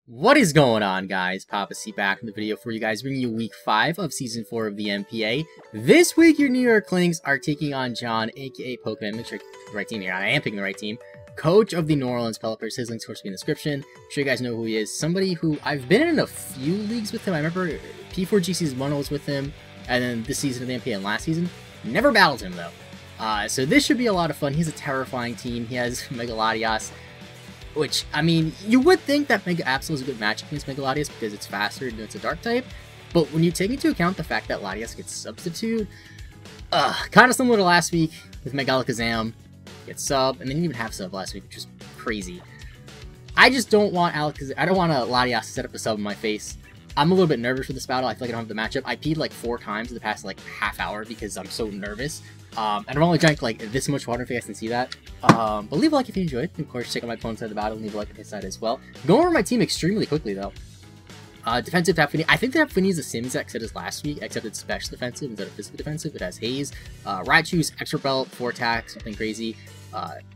What is going on, guys? Papa C back in the video for you guys, bringing you week 5 of season 4 of the NPA. This week, your New York Klinks are taking on John, aka Pokemon. Make sure I pick the right team here. I am picking the right team. Coach of the New Orleans Pelippers. His link's, of course, will be in the description. I'm sure you guys know who he is. Somebody who I've been in a few leagues with him. I remember P4G Season 1 was with him, and then this season of the NPA and last season. Never battled him, though. So this should be a lot of fun. He's a terrifying team. He has Mega Latias, which, I mean, you would think that Mega Absol is a good matchup against Mega Latias because it's faster and it's a dark type, but when you take into account the fact that Latias gets substitute, kind of similar to last week with Mega Alakazam, gets sub, and then you even have sub last week, which is crazy. I just don't want I don't want a Latias to set up a sub in my face. I'm a little bit nervous for this battle. I feel like I don't have the matchup. I peed like 4 times in the past like half hour because I'm so nervous. And I've only drank like this much water if you guys can see that. But leave a like if you enjoyed. Of course, check out my opponent's side of the battle and leave a like on his side as well. Going over my team extremely quickly though. Defensive Tap Finny. I think Tap Finny is the same exact set as last week, except it's special defensive instead of physical defensive. It has Haze, Raichu's Extra Belt, 4 attacks, something crazy.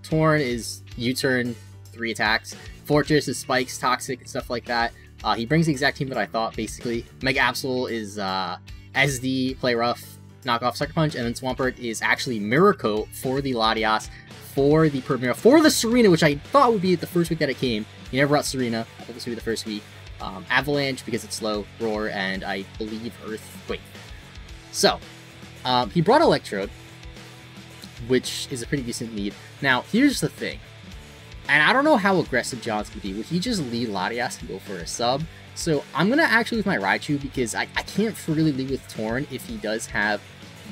Torn is U-turn, 3 attacks. Fortress is Spikes, Toxic, and stuff like that. He brings the exact team that I thought, basically. Mega Absol is SD, Play Rough, Knockoff Sucker Punch, and then Swampert is actually Mirror Coat for the Latias, for the Premier, for the Serena, which I thought would be the first week that it came. He never brought Serena. I thought this would be the first week. Avalanche, because it's slow, Roar, and I believe Earthquake. So, he brought Electrode, which is a pretty decent lead. Now, here's the thing. And I don't know how aggressive John's going to be. Would he just lead Latias and go for a sub? So I'm going to actually with my Raichu because I can't freely lead with Torn if he does have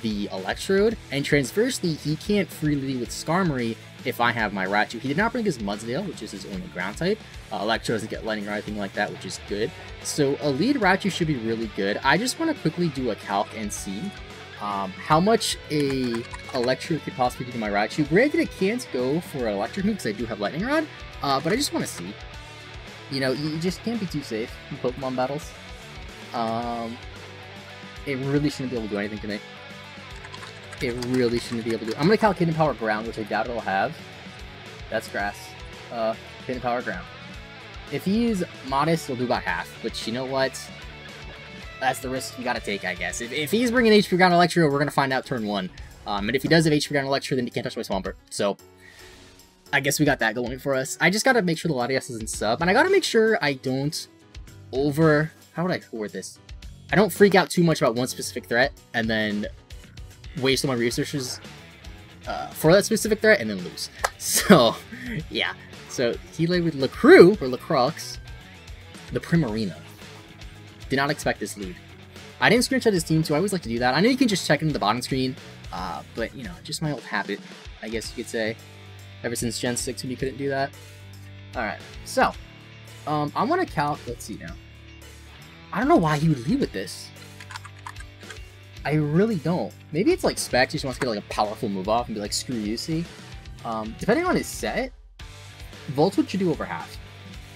the Electrode. And transversely, he can't freely lead with Skarmory if I have my Raichu. He did not bring his Mudsdale, which is his only ground type. Electro doesn't get Lightning or anything like that, which is good. So a lead Raichu should be really good. I just want to quickly do a calc and see how much a Electro could possibly do to my Raichu. Granted, it can't go for an Electric move because I do have Lightning Rod, but I just want to see. You know, you just can't be too safe in Pokemon battles. It really shouldn't be able to do anything to me. It really shouldn't be able to do. I'm going to calc Hidden Power Ground, which I doubt it'll have. That's grass. Hidden Power Ground. If he's modest, he'll do about half, which, you know what? That's the risk you gotta take, I guess. If he's bringing HP Ground Electro, we're gonna find out turn 1. And if he does have HP Ground Electro, then he can't touch my Swampert. So, I guess we got that going for us. I just gotta make sure the Latias isn't sub, and I gotta make sure I don't how would I word this? I don't freak out too much about one specific threat, and then waste all my resources for that specific threat, and then lose. So, yeah. So, he laid with Lacroix, or Lacroix, the Primarina. Did not expect this lead. I didn't screenshot his team, so I always like to do that. I know you can just check into the bottom screen, but, you know, just my old habit, I guess you could say. Ever since Gen 6 when you couldn't do that. Alright, so, I want to calc, let's see now. I don't know why he would lead with this. I really don't. Maybe it's like Specs, he just wants to get like a powerful move off and be like, screw you, see? Depending on his set, Volt Switch should do over half.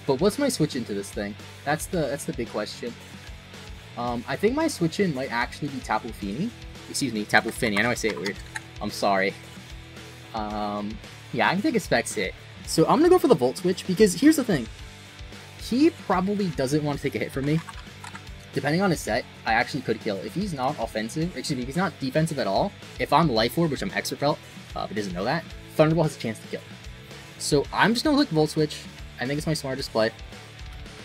But what's my switch into this thing? That's the big question. I think my switch in might actually be Tapu Fini. Excuse me, Tapu Fini. I know I say it weird. I'm sorry. Yeah, I can take a Specs hit. So I'm gonna go for the Volt Switch because here's the thing. He probably doesn't want to take a hit from me. Depending on his set, I actually could kill. If he's not offensive, excuse me, if he's not defensive at all, if I'm Life Orb, which I'm Expert Belt, but doesn't know that, Thunderbolt has a chance to kill. So I'm just gonna click Volt Switch. I think it's my smartest play.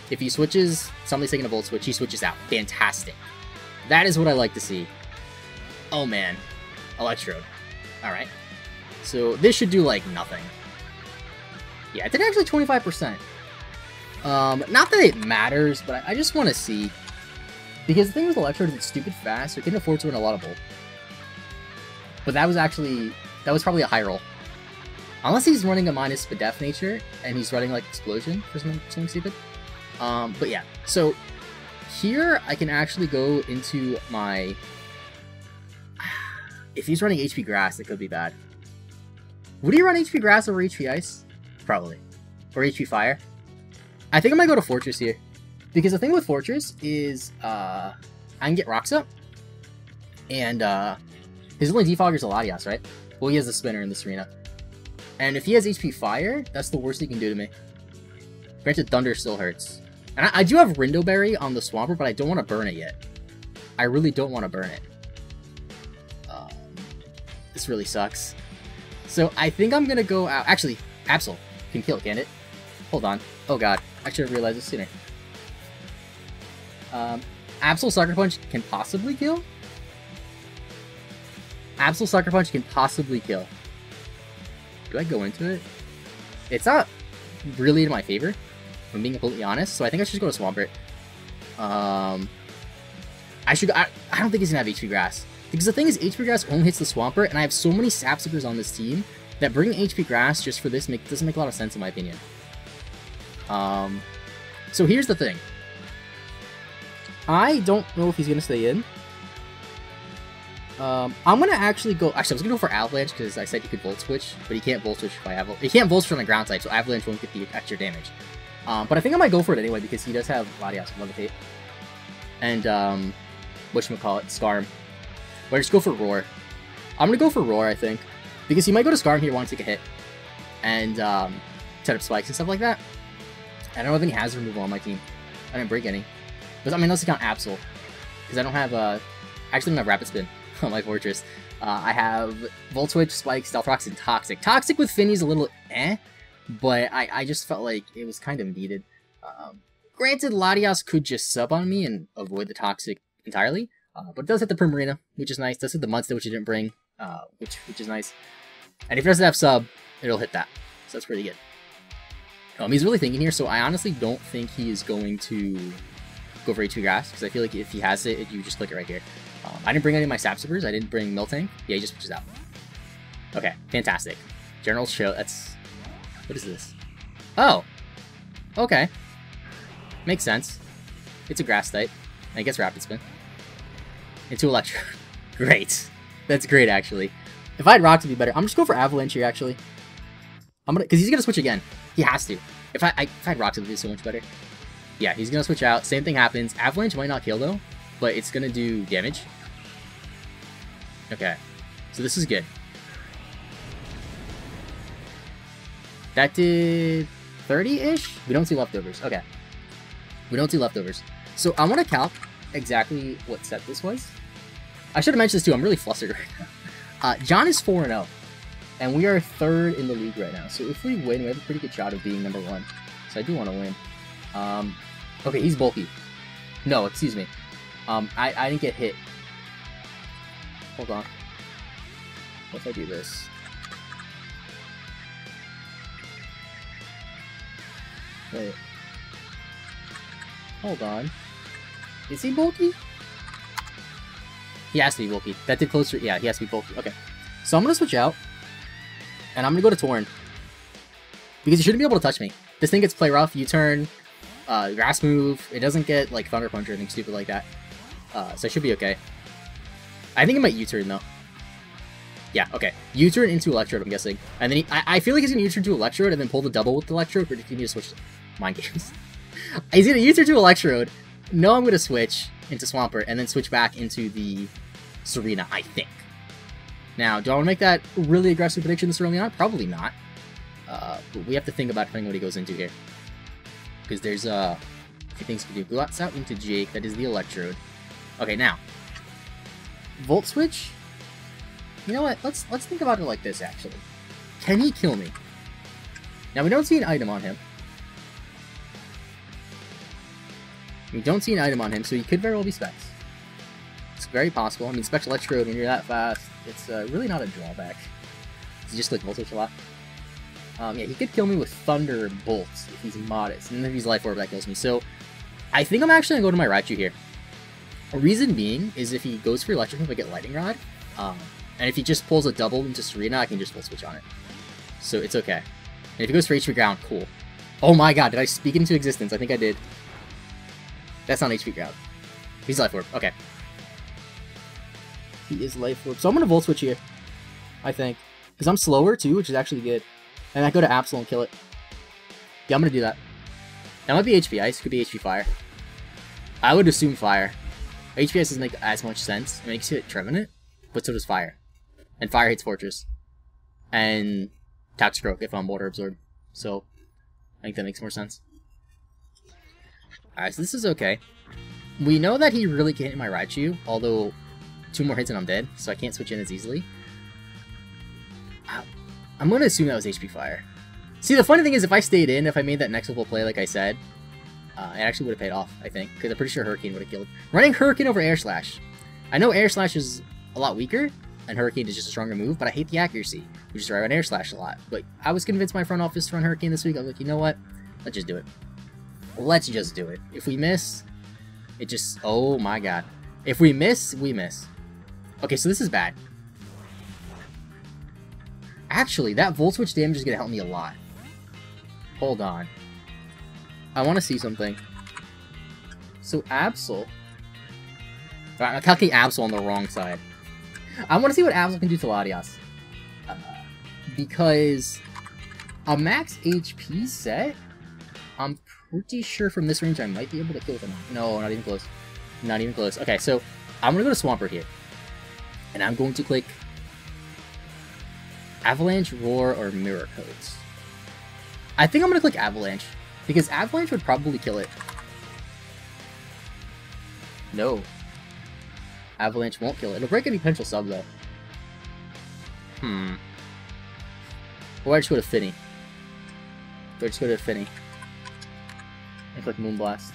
If he switches, somebody's taking a Volt Switch, he switches out. Fantastic. That is what I like to see. Oh man. Electrode. Alright. So this should do like nothing. Yeah, it did actually 25%. Not that it matters, but I just want to see. Because the thing with Electrode is it's stupid fast, so it can afford to win a lot of Volt. But that was probably a high roll. Unless he's running a minus Def Nature, and he's running like Explosion for something stupid. But yeah, so here I can actually go into my... If he's running HP Grass, it could be bad. Would he run HP Grass over HP Ice? Probably. Or HP Fire? I think I might go to Fortress here. Because the thing with Fortress is, I can get Rocks up. And, his only defogger is a Latias, right? Well, he has the Spinner in this arena. And if he has HP Fire, that's the worst he can do to me. Granted, Thunder still hurts. And I do have Rindoberry on the Swampert, but I don't want to burn it yet. I really don't want to burn it. This really sucks. So I think I'm going to go out. Actually, Absol can kill, can it? Hold on. Oh god, I should have realized this sooner. Absol Sucker Punch can possibly kill? Absol Sucker Punch can possibly kill. Do I go into it? It's not really in my favor, if I'm being completely honest, so I think I should just go to Swampert. I don't think he's gonna have HP Grass. Because the thing is, HP Grass only hits the Swampert, and I have so many Sapsipers on this team that bringing HP Grass just for this doesn't make a lot of sense in my opinion. So here's the thing. I don't know if he's gonna stay in. I'm gonna actually go. Actually, I was gonna go for Avalanche because I said he could Volt Switch, but he can't Volt Switch by Avalanche. He can't Volt Switch on the ground type, so Avalanche won't get the extra damage. But I think I might go for it anyway because he does have Latias Levitate and whatchamacallit, Scarm. But I just go for Roar. I'm gonna go for Roar, I think, because he might go to Scarm here, want to take a hit, and set up spikes and stuff like that. I don't have any hazard removal on my team. I didn't break any. But, I mean, unless you count Absol, because I don't have actually I don't have Rapid Spin on my Fortress. I have Volt Switch, Spike, Stealth Rocks, and Toxic. Toxic with Finny's a little but I just felt like it was kind of needed. Granted, Latias could just sub on me and avoid the Toxic entirely, but it does hit the Primarina, which is nice. It does hit the Mudstep, which it didn't bring, which is nice. And if it doesn't have sub, it'll hit that, so that's pretty good. He's really thinking here, so I honestly don't think he is going to go for HP Grass, because I feel like if he has it, you just click it right here. I didn't bring any of my Sapsipers. I didn't bring Miltank. Yeah, he just switches out. Okay, fantastic. General Show, that's... What is this? Oh! Okay. Makes sense. It's a Grass type. I guess Rapid Spin. Into Electro. Great. That's great, actually. If I had Rocks, it'd be better. I'm just going for Avalanche here, actually. Because he's gonna switch again. He has to. If I had Rocks, it would be so much better. Yeah, he's gonna switch out. Same thing happens. Avalanche might not kill though, but it's gonna do damage. Okay, so this is good. That did 30-ish? We don't see leftovers. Okay. We don't see leftovers. So I want to calc exactly what set this was. I should have mentioned this too. I'm really flustered right now. John is 4-0. And we are 3rd in the league right now. So if we win, we have a pretty good shot of being number 1. So I do want to win. Okay, he's bulky. No, excuse me. I didn't get hit. Hold on. What if I do this? Wait. Hold on. Is he bulky? He has to be bulky. That did closer. Yeah, he has to be bulky. Okay. So I'm going to switch out. And I'm going to go to Torn. Because he shouldn't be able to touch me. This thing gets play rough. U-turn. Grass move. It doesn't get like Thunder Punch or anything stupid like that. So I should be okay. I think it might U-turn though. Yeah, okay. U-turn into Electrode, I'm guessing. And then I feel like he's going to U-turn to Electrode and then pull the double with the Electrode, or can you just switch mind games? He's going to U-turn to Electrode. No, I'm going to switch into Swampert and then switch back into the Serena, I think. Now, do I want to make that really aggressive prediction this early on? Probably not. But we have to think about depending what he goes into here. Because there's a few things to do. Gluts out into Jake. That is the Electrode. Okay, now. Volt Switch? You know what? Let's think about it like this, actually. Can he kill me? Now, we don't see an item on him. We don't see an item on him, so he could very well be Specs. It's very possible. I mean, Specs Electrode, when you're that fast, it's really not a drawback. It's just like Volt Switch a lot. Yeah, he could kill me with Thunder Bolts if he's modest, and then if he's Life Orb, that kills me. So, I think I'm actually going to go to my Raichu here. A reason being is if he goes for Electric Move, I get Lightning Rod. And if he just pulls a double into Serena, I can just Volt Switch on it. So it's okay. And if he goes for HP Ground, cool. Oh my god, did I speak into existence? I think I did. That's not HP Ground. He's Life Orb, okay. He is Life Orb. So I'm going to Volt Switch here, I think. Because I'm slower too, which is actually good. And I go to Absol and kill it. Yeah, I'm going to do that. That might be HP Ice, could be HP Fire. I would assume Fire. HP Ice doesn't make as much sense. It makes it Trevenant, but so does Fire. And Fire hits Fortress. And Toxic Rogue if I'm Water Absorb. So, I think that makes more sense. Alright, so this is okay. We know that he really can't hit my Raichu, although 2 more hits and I'm dead, so I can't switch in as easily. I'm going to assume that was HP Fire. See, the funny thing is, if I stayed in, if I made that next level play like I said, it actually would have paid off, I think, because I'm pretty sure Hurricane would have killed. Running Hurricane over Air Slash. I know Air Slash is a lot weaker, and Hurricane is just a stronger move, but I hate the accuracy, which is why I run Air Slash a lot. But I was convinced my front office to run Hurricane this week. I was like, you know what? Let's just do it. Let's just do it. If we miss, it just... Oh my god. If we miss, we miss. Okay, so this is bad. Actually, that Volt Switch damage is going to help me a lot. Hold on. I want to see something. So, Absol... Alright, I'm calculating Absol on the wrong side. I want to see what Absol can do to Latias. Because a max HP set, I'm pretty sure from this range I might be able to kill them. No, not even close. Not even close. Okay, so I'm going to go to Swampert here. And I'm going to click Avalanche, Roar, or Mirror Codes. I think I'm going to click Avalanche, because Avalanche would probably kill it. No. Avalanche won't kill it. It'll break any potential sub, though. Or I just go to Finny. Or just go to Finny. And click Moonblast.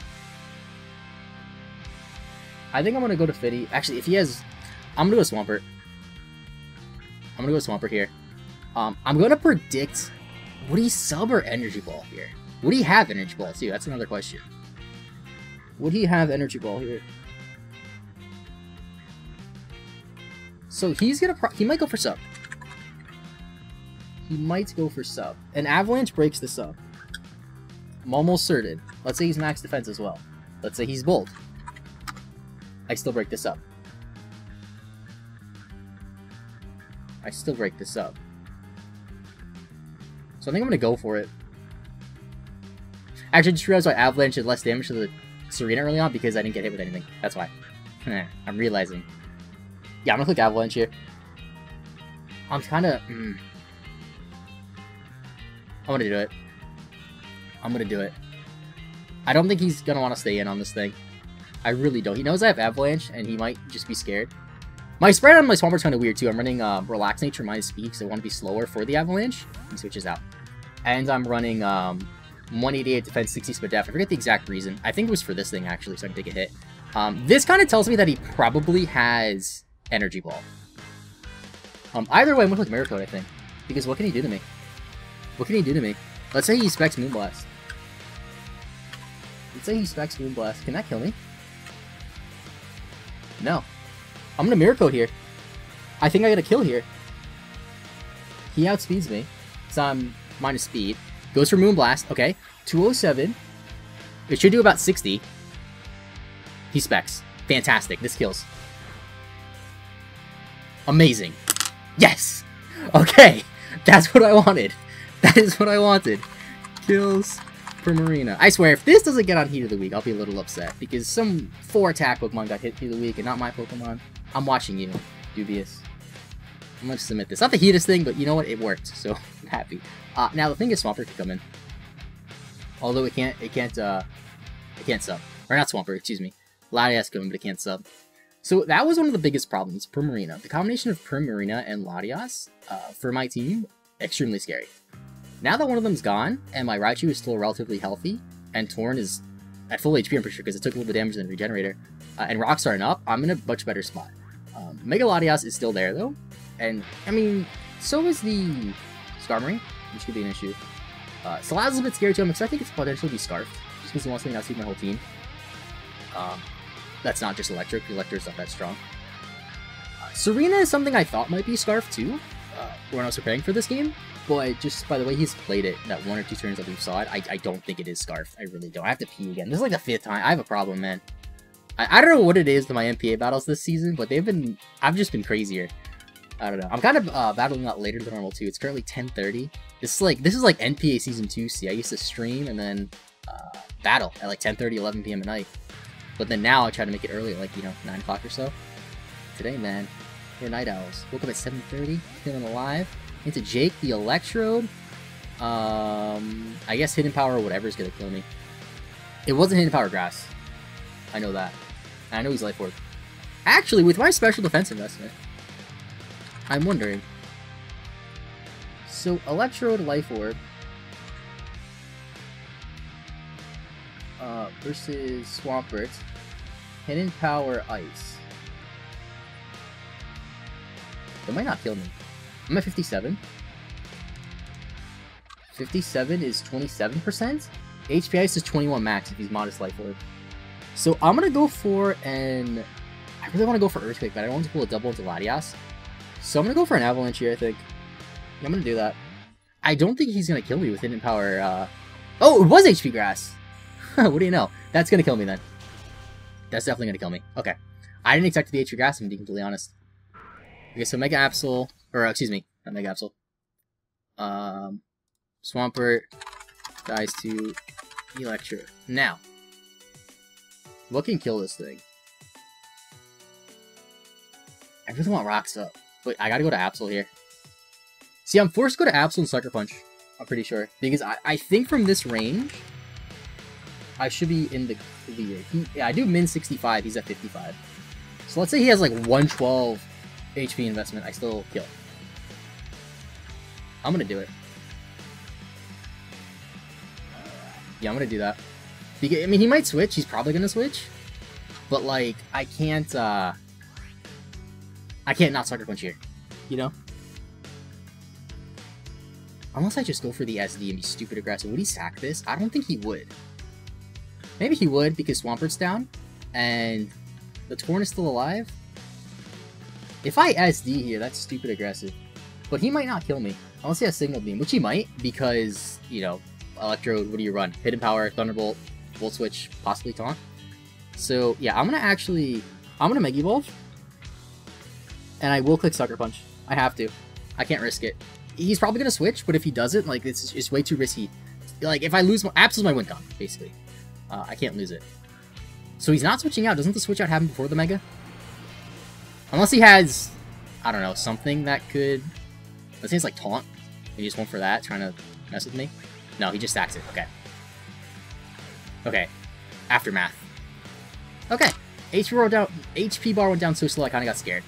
I think I'm going to go to Finny. Actually, if he has... I'm going to go to Swampert. I'm going to go to Swampert here. I'm going to predict... Would he sub or Energy Ball here? Would he have Energy Ball, too? That's another question. Would he have Energy Ball here? So he's gonna he might go for sub. He might go for sub. And Avalanche breaks the sub. I'm almost certain. Let's say he's max defense as well. Let's say he's bold. I still break this up. I still break this up. So I think I'm gonna go for it. Actually, I just realized why Avalanche did less damage to the Serena early on, because I didn't get hit with anything. That's why. I'm realizing. Yeah, I'm gonna click Avalanche here. I'm kinda... I'm gonna do it. I'm gonna do it. I don't think he's gonna want to stay in on this thing. I really don't. He knows I have Avalanche, and he might just be scared. My spread on my Swampert's kind of weird, too. I'm running Relax Nature minus speed, because I want to be slower for the Avalanche. He switches out. And I'm running 188 defense, 60 speed def. I forget the exact reason. I think it was for this thing, actually, so I can take a hit. This kind of tells me that he probably has Energy Ball. Either way, I'm gonna click Mirror Code, I think. Because what can he do to me? What can he do to me? Let's say he specs Moonblast. Let's say he specs Moonblast. Can that kill me? No. I'm gonna Mirror Code here. I think I get a kill here. He outspeeds me. So I'm minus speed. Goes for Moonblast. Okay. 207. It should do about 60. He specs. Fantastic. This kills. Amazing. Yes! Okay. That's what I wanted. That is what I wanted. Kills for Marina. I swear, if this doesn't get on Heat of the Week, I'll be a little upset. Because some 4-attack Pokemon got hit Heat of the Week and not my Pokemon. I'm watching you, Dubious. I'm going to submit this. Not the heatest thing, but you know what? It worked. So, I'm happy. Now, the thing is, Swampert can come in. Although it can't sub. Or not Swampert, excuse me. Latias can come in, but it can't sub. So that was one of the biggest problems, Primarina. The combination of Primarina and Latias, for my team, extremely scary. Now that one of them's gone, and my Raichu is still relatively healthy, and Torn is at full HP, I'm pretty sure, because it took a little bit of damage in the Regenerator, and Rock's starting up, I'm in a much better spot. Mega Latias is still there, though, and, I mean, so is the Skarmory, which could be an issue. Salazzle's a bit scary too, because I think it's potentially be Scarfed, just because he wants to outspeed my whole team. That's not just Electric. Electric's not that strong. Serena is something I thought might be Scarf too, when I was preparing for this game, but just by the way he's played it, that 1 or 2 turns that we've saw it, I don't think it is Scarf. I really don't. I have to pee again. This is like the 5th time. I have a problem, man. I don't know what it is to my NPA battles this season, but I've just been crazier. I don't know. I'm kind of battling out later than normal too. It's currently 10:30. This is like NPA Season 2 C. I used to stream and then battle at like 10:30, 11 p.m. at night. But then now I try to make it early, like, 9 o'clock or so. Today, man, we're night owls. Woke up at 7:30, feeling alive. Into Jake, the Electrode. I guess Hidden Power or whatever is going to kill me. It wasn't Hidden Power Grass. I know that. I know he's Life Orb. Actually, with my special defense investment, I'm wondering. So, Electrode, Life Orb. Versus Swampert. Hidden Power, Ice. That might not kill me. I'm at 57. 57 is 27%. HP Ice is 21 max if he's Modest Life Orb. So I'm gonna go for an... I really want to go for Earthquake, but I don't want to pull a double into Latias. So I'm gonna go for an Avalanche here, I think. Yeah, I'm gonna do that. I don't think he's gonna kill me with Hidden Power, Oh, it was HP Grass! What do you know? That's gonna kill me then. That's definitely gonna kill me. Okay. I didn't expect the HP Grass, I'm being completely honest. Okay, so Mega Absol... Or, excuse me, not Mega Absol. Swampert dies to Electro. Now, what can kill this thing? I really want Rocks up, but I gotta go to Absol here. See, I'm forced to go to Absol and Sucker Punch, I'm pretty sure. Because I think from this range, I should be in the clear. Yeah, I do min 65, he's at 55. So let's say he has like 112 HP investment, I still kill. I'm gonna do it. Yeah, I'm gonna do that. Because, I mean, he might switch, he's probably gonna switch. But like, I can't not Sucker Punch here, you know? Unless I just go for the SD and be stupid aggressive. Would he sack this? I don't think he would. Maybe he would, because Swampert's down, and the Torn is still alive. If I SD here, that's stupid aggressive. But he might not kill me, unless he has Signal Beam, which he might, because, you know, Electrode, what do you run? Hidden Power, Thunderbolt, Volt Switch, possibly Taunt. So, yeah, I'm gonna Mega Evolve, and I will click Sucker Punch. I have to. I can't risk it. He's probably gonna switch, but if he doesn't, like, it's way too risky. Like, if I lose, Absol's my win con, basically. I can't lose it. So he's not switching out. Doesn't the switch out happen before the Mega? Unless he has, I don't know, something that could... Let's say it's like Taunt. He just went for that, trying to mess with me. No, he just stacks it. Okay. Okay. Aftermath. Okay. HP bar went down so slow I kind of got scared.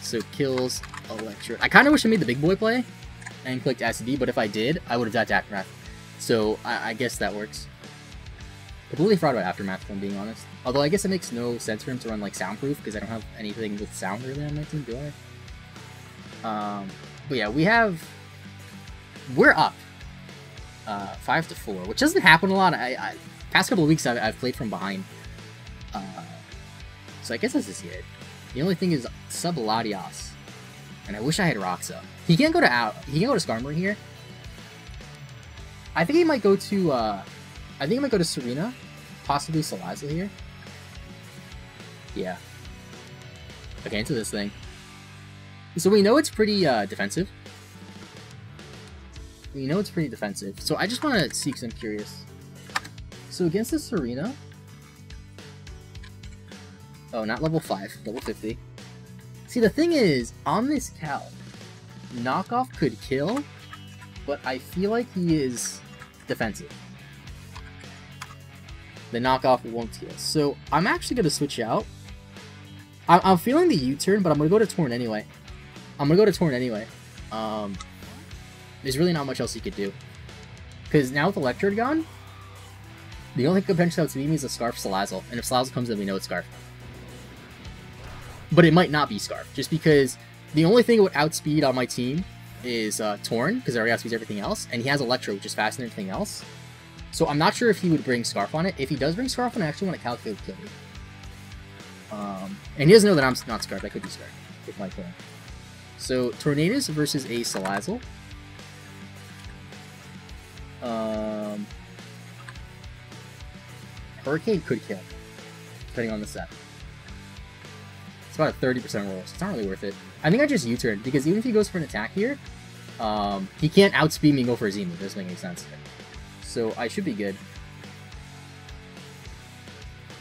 So kills Electro. I kind of wish I made the big boy play and clicked SD, but if I did, I would have died to Aftermath. So I guess that works. Completely forgot about Aftermath, if I'm being honest. Although I guess it makes no sense for him to run like Soundproof, because I don't have anything with sound really on my team, do I? But yeah, we're up 5-4, which doesn't happen a lot. Past couple of weeks I've played from behind. So I guess this is it. The only thing is sub Latias, and I wish I had Roxa. He can't go to Skarmory here. I think he might go to Serena, possibly Salazzle here. Yeah. Okay, into this thing. So we know it's pretty defensive. So I just want to see, because I'm curious. So against the Serena... Oh, not level 5, level 50. See, the thing is, on this calc, Knockoff could kill, but I feel like he is defensive. The Knockoff won't kill. So I'm actually going to switch out. I'm feeling the U-turn, but I'm going to go to Torn anyway. There's really not much else he could do. Because now with Electrode gone, the only thing that could potentially outspeed me is a Scarf Salazzle. And if Salazzle comes in, we know it's Scarf. But it might not be Scarf, just because the only thing that would outspeed on my team is Torn, because it already outspeeds everything else, and he has Electro, which is faster than everything else. So I'm not sure if he would bring Scarf on it. If he does bring Scarf on it, I actually want to calculate kill me. And he doesn't know that I'm not Scarf. I could be Scarf with my plan. So Tornadus versus a Salazzle. Hurricane could kill, depending on the set. It's about a 30% roll, so it's not really worth it. I think I just U-turn, because even if he goes for an attack here, he can't outspeed me and go for a Z-move. It doesn't make any sense. So I should be good.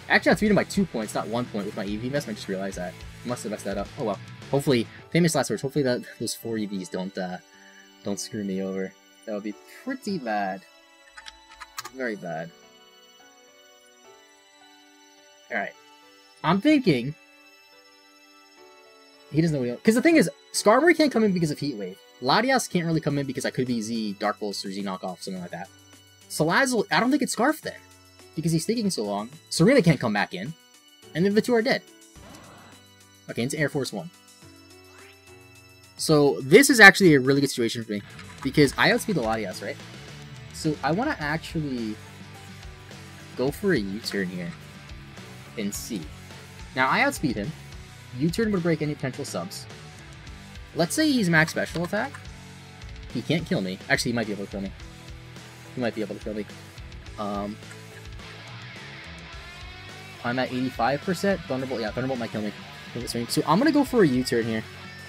Actually, I outspeed him by 2 points, not 1 point with my EV investment. I just realized that. I must have messed that up. Oh well. Hopefully, famous last words. Hopefully those 4 EVs don't screw me over. That would be pretty bad. Very bad. Alright. I'm thinking... He doesn't know what he... Because the thing is, Skarmory can't come in because of Heat Wave. Latias can't really come in because I could be Z Dark Pulse or Z Knockoff, something like that. Salazzle, I don't think it's Scarf then. Because he's taking so long. Serena can't come back in. And then the two are dead. Okay, into Air Force 1. So, this is actually a really good situation for me. Because I outspeed the Latias, right? So, I want to actually go for a U-turn here. And see. Now, I outspeed him. U-turn would break any potential subs. Let's say he's max special attack. He can't kill me. Actually, he might be able to kill me. He might be able to kill me. I'm at 85%. Thunderbolt, yeah, Thunderbolt might kill me. So I'm gonna go for a U-turn here.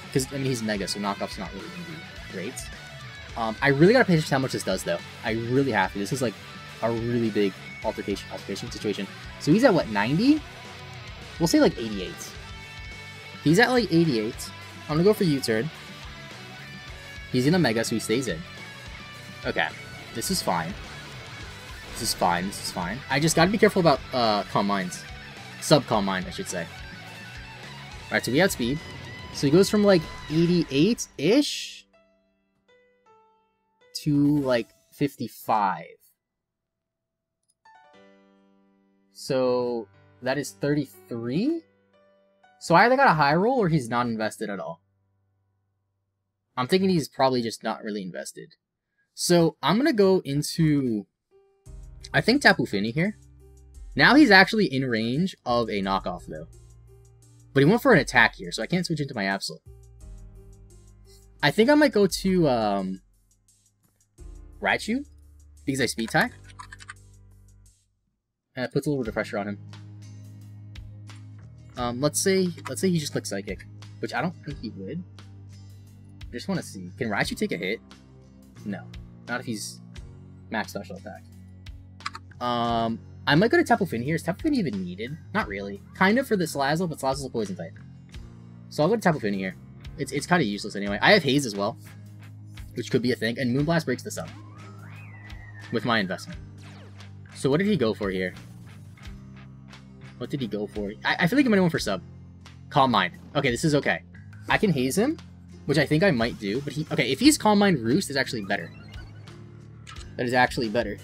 Because, I mean, he's Mega, so knockoff's not really gonna be great. I really gotta pay attention to how much this does, though. I really have to. This is, like, a really big altercation situation. So he's at, what, 90? We'll say, like, 88. He's at, like, 88. I'm gonna go for U-turn. He's in a Mega, so he stays in. Okay. This is fine. This is fine. This is fine. I just gotta be careful about, Calm Minds. Sub-Calm Mind, I should say. Alright, so we outspeed. So he goes from, like, 88-ish to, like, 55. So, that is 33? So I either got a high roll or he's not invested at all. I'm thinking he's probably just not really invested. So I'm going to go into, I think, Tapu Fini here. Now he's actually in range of a knockoff though. But he went for an attack here, so I can't switch into my Absol. I think I might go to Raichu because I speed tie. And it puts a little bit of pressure on him. Let's say he just clicks Psychic, which I don't think he would. I just want to see. Can Raichu take a hit? No. Not if he's max special attack. I might go to Tapu Fini here. Is Tapu Fini even needed? Not really. Kind of for the Salazzle, but Salazzle's a poison type. So I'll go to Tapu Fini here. It's kind of useless anyway. I have Haze as well, which could be a thing, and Moonblast breaks this up with my investment. So what did he go for here? What did he go for? I feel like he might have went for sub. Calm Mind. Okay, this is okay. I can haze him, which I think I might do, but okay, if he's Calm Mind Roost, it's actually better. That is actually better.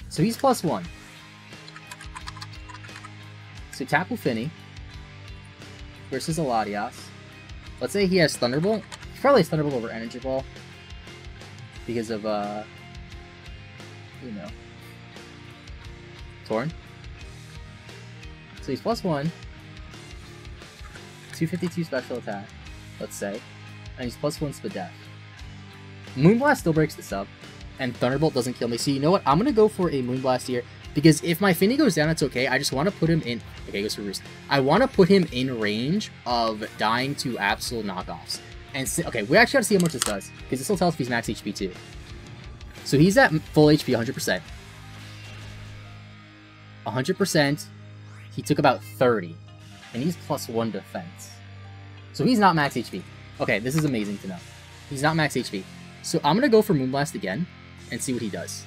So he's +1. So Tapu Fini versus a Latias. Let's say he has Thunderbolt. He probably has Thunderbolt over Energy Ball. Because of, you know, Torn. So he's +1, 252 special attack, let's say, and he's +1 Spadef. Moonblast still breaks this up, and Thunderbolt doesn't kill me. So you know what? I'm gonna go for a Moonblast here because if my Fini goes down, it's okay. I just want to put him in. Okay, he goes for Roost. I want to put him in range of dying to Absol knockoffs. And okay, we actually got to see how much this does because this will tell us if he's max HP too. So he's at full HP, 100%. 100%. He took about 30, and he's +1 defense. So he's not max HP. Okay, this is amazing to know. He's not max HP. So I'm going to go for Moonblast again and see what he does.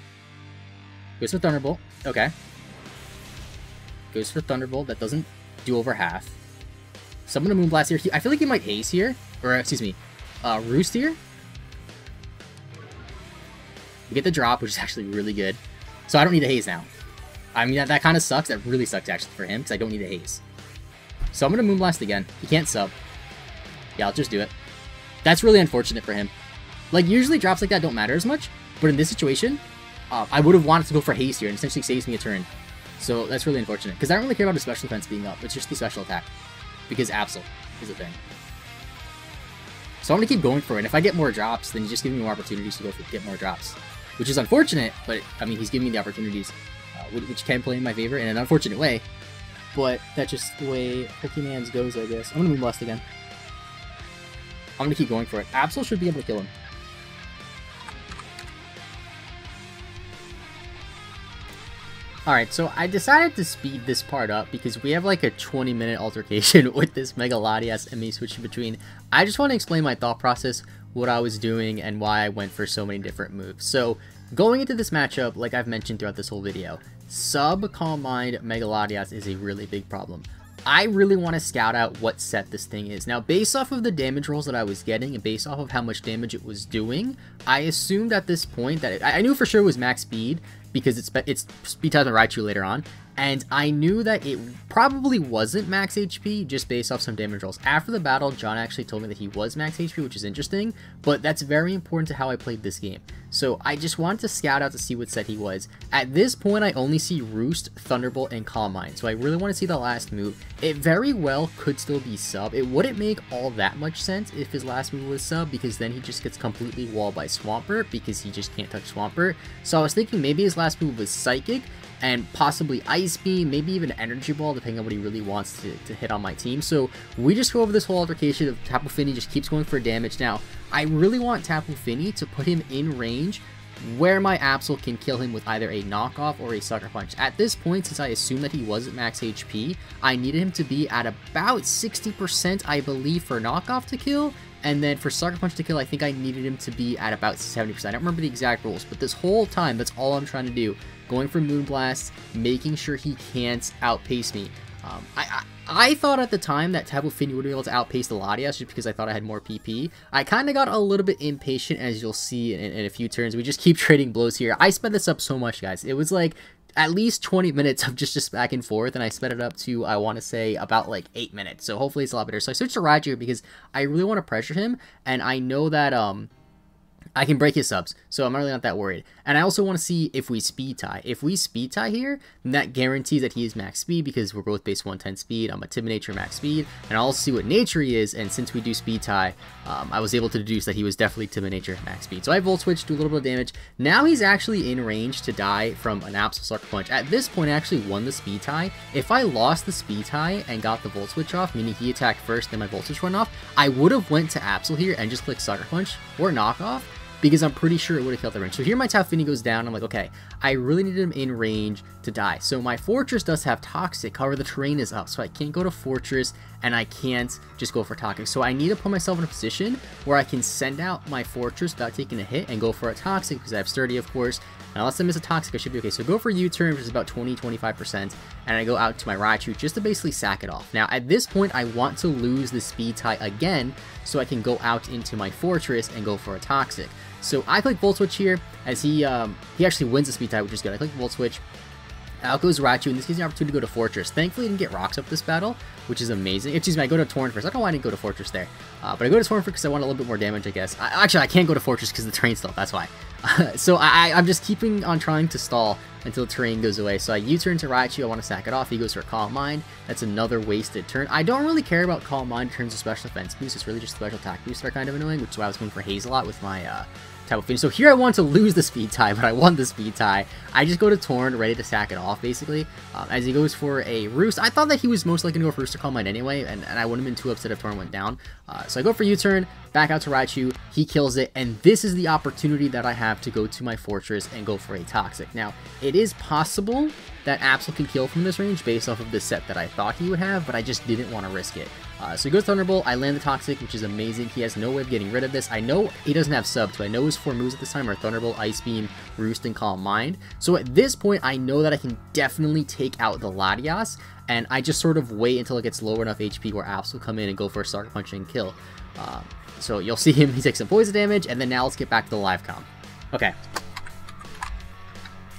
Goes for Thunderbolt. Okay. Goes for Thunderbolt. That doesn't do over half. So I'm going to Moonblast here. I feel like he might Haze here. Or, excuse me, Roost here. We get the drop, which is actually really good. So I don't need a Haze now. I mean, that kind of sucks. That really sucks, actually, for him, because I don't need a Haze. So I'm going to Moonblast again. He can't sub. Yeah, I'll just do it. That's really unfortunate for him. Like, usually drops like that don't matter as much, but in this situation, I would have wanted to go for Haze here, and essentially saves me a turn. So that's really unfortunate, because I don't really care about his special defense being up. It's just the special attack, because Absol is a thing. So I'm going to keep going for it. If I get more drops, then he's just giving me more opportunities to get more drops. Which is unfortunate, but, I mean, he's giving me the opportunities. Which can play in my favor in an unfortunate way, but that's just the way Pokemon's goes, I guess. I'm gonna Moonblast again. I'm gonna keep going for it. Absol should be able to kill him. Alright, so I decided to speed this part up because we have like a 20-minute altercation with this Mega Latias and me switching between. I just want to explain my thought process, what I was doing, and why I went for so many different moves. So, Going into this matchup, like I've mentioned throughout this whole video, sub Calm Mind Mega Latias is a really big problem. I really want to scout out what set this thing is. Now, based off of the damage rolls that I was getting and based off of how much damage it was doing, I assumed at this point that I knew for sure it was max speed because it's speed times on Raichu later on, and I knew that it probably wasn't max HP just based off some damage rolls. After the battle, John actually told me that he was max HP, which is interesting, but that's very important to how I played this game. So I just wanted to scout out to see what set he was. At this point, I only see Roost, Thunderbolt, and Calm Mind, so I really want to see the last move. It very well could still be sub. It wouldn't make all that much sense if his last move was sub, because then he just gets completely walled by Swampert because he just can't touch Swampert. So I was thinking maybe his last move was Psychic, and possibly Ice Beam, maybe even Energy Ball, depending on what he really wants to hit on my team. So we just go over this whole altercation of Tapu Fini just keeps going for damage. Now, I really want Tapu Fini to put him in range where my Absol can kill him with either a knockoff or a Sucker Punch. At this point, since I assumed that he wasn't max HP, I needed him to be at about 60%, I believe, for knockoff to kill. And then for Sucker Punch to kill, I think I needed him to be at about 70%. I don't remember the exact rules, but this whole time, that's all I'm trying to do. Going for Moonblast, making sure he can't outpace me. I thought at the time that Tapu Fini would be able to outpace the Latias just because I thought I had more PP. I kind of got a little bit impatient, as you'll see in a few turns. We just keep trading blows here. I sped this up so much, guys. It was like at least 20 minutes of just back and forth, and I sped it up to, I want to say, about like 8 minutes. So hopefully it's a lot better. So I switched to Raichu because I really want to pressure him, and I know that I can break his subs, so I'm really not that worried. And I also want to see if we speed tie. If we speed tie here, then that guarantees that he is max speed because we're both base 110 speed. I'm a Timid Nature max speed, and I'll also see what nature he is. And since we do speed tie, I was able to deduce that he was definitely Timid Nature max speed. So I Volt Switch, do a little bit of damage. Now he's actually in range to die from an Absol Sucker Punch. At this point, I actually won the speed tie. If I lost the speed tie and got the Volt Switch off, meaning he attacked first, then my Volt Switch went off, I would have went to Absol here and just clicked Sucker Punch or knockoff, because I'm pretty sure it would have killed the range. So here my Tapu Fini goes down. I'm like, okay, I really needed him in range to die. So my Fortress does have Toxic. However, the terrain is up, so I can't go to Fortress, and I can't just go for Toxic. So I need to put myself in a position where I can send out my Fortress without taking a hit and go for a Toxic, because I have Sturdy, of course. And unless I miss a Toxic, I should be okay. So go for U-turn, which is about 20-25%, and I go out to my Raichu just to basically sack it off. Now, at this point, I want to lose the speed tie again, so I can go out into my Fortress and go for a Toxic. So I click Volt Switch here, as he actually wins the speed tie, which is good. I click Volt Switch. Out goes Raichu, and this gives me an opportunity to go to Fortress. Thankfully, I didn't get rocks up this battle, which is amazing. Excuse me, I go to Torn first. I don't know why I didn't go to Fortress there. But I go to Torn first because I want a little bit more damage, I guess. Actually, I can't go to Fortress because the terrain's still up, that's why. So I'm just keeping on trying to stall until the terrain goes away. So I U-turn to Raichu, I want to sack it off. He goes for a Calm Mind. That's another wasted turn. I don't really care about Calm Mind in terms of special defense boost. It's really just special attack boosts that are kind of annoying, which is why I was going for Haze a lot with my Tapu Fini. So here I want to lose the speed tie, but I won the speed tie. I just go to Torn, ready to sack it off, basically. As he goes for a Roost. I thought that he was most likely going to go for Roost or Calm Mind anyway, and I wouldn't have been too upset if Torn went down. So I go for U-turn, back out to Raichu, he kills it, and this is the opportunity that I have to go to my Fortress and go for a Toxic. Now, it is possible that Absol can kill from this range based off of the set that I thought he would have, but I just didn't want to risk it. So he goes Thunderbolt, I land the Toxic, which is amazing. He has no way of getting rid of this. I know he doesn't have sub, so I know his 4 moves at this time are Thunderbolt, Ice Beam, Roost, and Calm Mind. So at this point, I know that I can definitely take out the Latias, and I just sort of wait until it gets lower enough HP where Absol will come in and go for a Sucker Punch and kill. So you'll see him, he takes some poison damage, and then now let's get back to the live comp. Okay.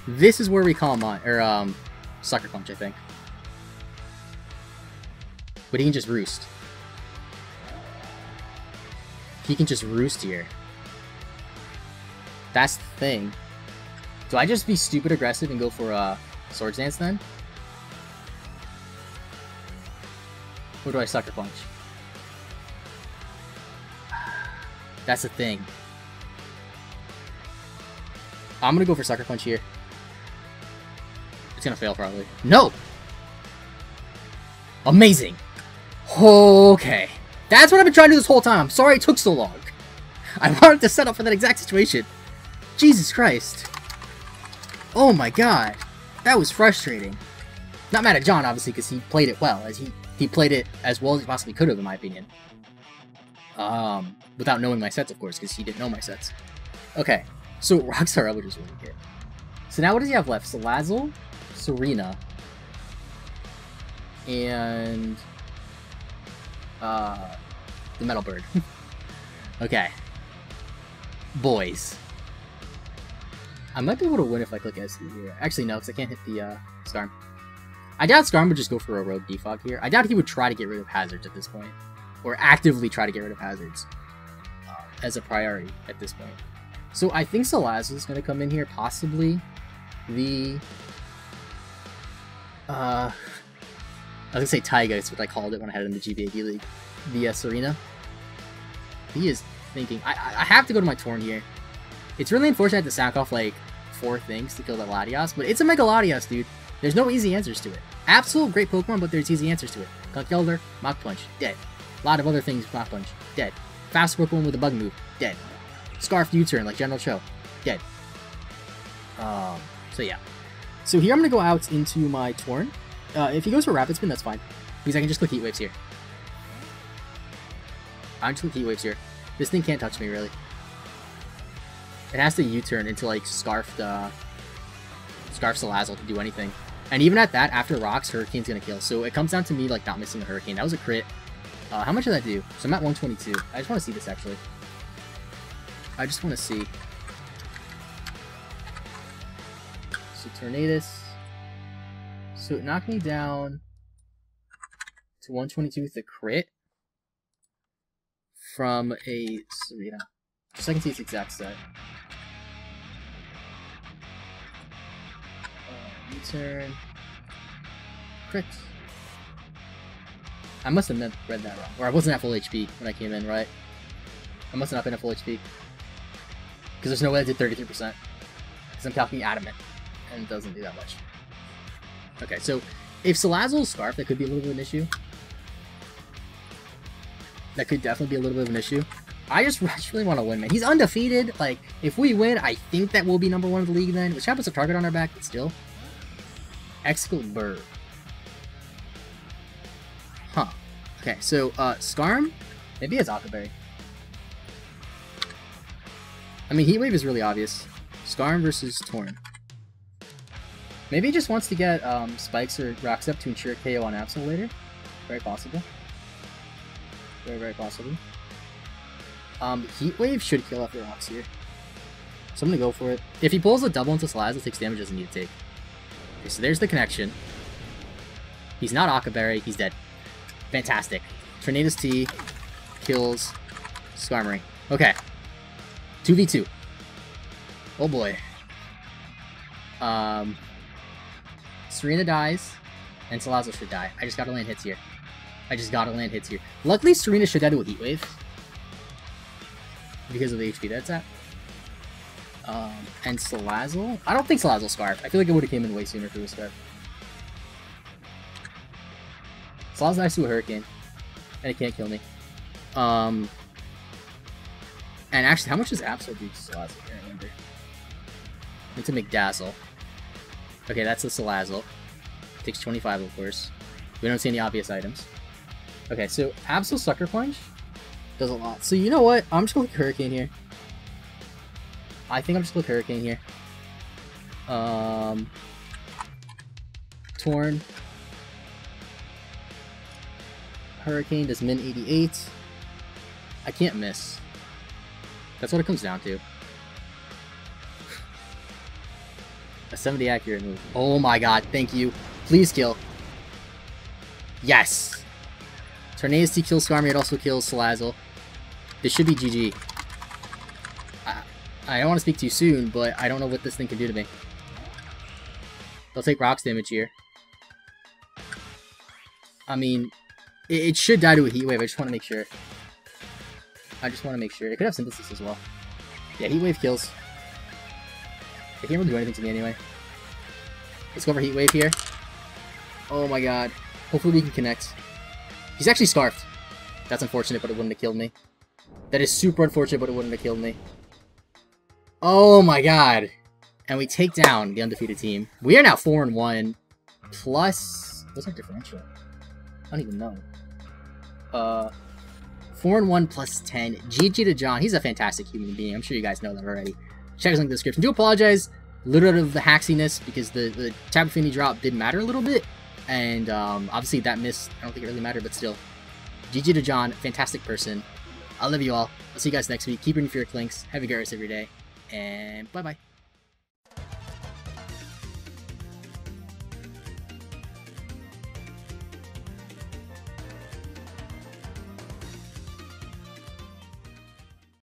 This is where we Calm Mind, or Sucker Punch, I think. But he can just Roost. He can just Roost here. That's the thing. Do I just be stupid aggressive and go for a Swords Dance then? Or do I Sucker Punch? That's the thing. I'm gonna go for Sucker Punch here. It's gonna fail probably. No! Amazing! Okay. That's what I've been trying to do this whole time. I'm sorry it took so long. I wanted to set up for that exact situation. Jesus Christ. Oh my god. That was frustrating. Not mad at John, obviously, because he played it well. As he played it as well as he possibly could have, in my opinion. Without knowing my sets, of course, because he didn't know my sets. Okay. So Rockstar Elder is really good. So now what does he have left? Salazzle, Serena, and the Metal Bird. Okay. Boys. I might be able to win if I click SC here. Actually, no, because I can't hit the Skarm. I doubt Skarm would just go for a Rogue Defog here. I doubt he would try to get rid of Hazards at this point. Or actively try to get rid of Hazards. As a priority at this point. So I think Salazzle is going to come in here, possibly the... I was going to say Taiga, is what I called it when I had it in the GBAD League. The Serena. He is thinking... I have to go to my Torn here. It's really unfortunate to sack off, like, 4 things to kill the Latias, but it's a Mega Latias, dude. There's no easy answers to it. Absolute great Pokemon, but there's easy answers to it. Gunk Elder, Mach Punch, dead. A lot of other things, Mach Punch, dead. Fast Pokemon with a Bug Move, dead. Scarf U-Turn, like General Cho, dead. So yeah. So here I'm going to go out into my Torn. If he goes for Rapid Spin, that's fine. Because I can just click Heat Waves here. I'm just click Heat Waves here. This thing can't touch me, really. It has to U-turn into, like, Scarf Salazzle to do anything. And even at that, after Rocks, Hurricane's gonna kill. So it comes down to me, like, not missing a Hurricane. That was a crit. How much did that do? So I'm at 122. I just want to see this, actually. I just want to see. So Tornadus. So it knocked me down to 122 with a crit from a Serena. Just so I can see its exact set. U-turn. Crit. I must have read that wrong. Or I wasn't at full HP when I came in, right? I must have not been at full HP. Because there's no way I did 33%. Because I'm calculating Adamant. And it doesn't do that much. Okay, so if Salazzle's Scarf, that could be a little bit of an issue. That could definitely be a little bit of an issue. I just really want to win, man. He's undefeated. Like, if we win, I think that we'll be #1 in the league then. Which happens to target on our back, but still. Excalibur. Huh. Okay, so, Skarm? Maybe it's Akaberry. I mean, Heat Wave is really obvious. Skarm versus Torn. Maybe he just wants to get, Spikes or Rocks up to ensure KO on Absol later. Very possible. Very, very possible. Heat Wave should kill after Rocks here. So I'm gonna go for it. If he pulls a double into Salazzle, it takes damage it doesn't need to take. Okay, so there's the connection. He's not Akaberry, he's dead. Fantastic. Tornadus T kills Skarmory. Okay. 2v2. Oh boy. Serena dies, and Salazzle should die. I just gotta land hits here. Luckily, Serena should die to a Heat Wave. Because of the HP that's at. And Salazzle? I don't think Salazzle Scarf. I feel like it would have came in way sooner if it was Scarf. Salazzle dies to a Hurricane. And it can't kill me. And actually, how much does Absol do to Salazzle? I can't remember. Into McDazzle. Okay, that's the Salazzle. Takes 25, of course. We don't see any obvious items. Okay, so Absol Sucker Punch does a lot. So you know what? I'm just going to click Hurricane here. I think I'm just going to click Hurricane here. Torn. Hurricane does min 88. I can't miss. That's what it comes down to. A 70 accurate move. Oh my god, thank you. Please kill. Yes! Tornadus T kills Skarmory, it also kills Salazzle. This should be GG. I don't want to speak too soon, but I don't know what this thing can do to me. They'll take Rocks damage here. I mean, it should die to a Heat Wave, I just want to make sure. It could have Synthesis as well. Yeah, Heat Wave kills. They can't really do anything to me anyway. Let's go for Heat Wave here. Oh my god. Hopefully we can connect. He's actually Scarfed. That's unfortunate, but it wouldn't have killed me. That is super unfortunate, but it wouldn't have killed me. Oh my god. And we take down the undefeated team. We are now 4-1. Plus... what's our differential? I don't even know. 4-1 plus 10. GG to John. He's a fantastic human being. I'm sure you guys know that already. check his link in the description. Do apologize a little bit of the hacksiness because the Tapu Fini drop did matter a little bit, and obviously that miss, I don't think it really mattered, but still. GG to John, fantastic person. I love you all. I'll see you guys next week. Keep rooting for your Klinks. Have a great rest of your day, and bye-bye.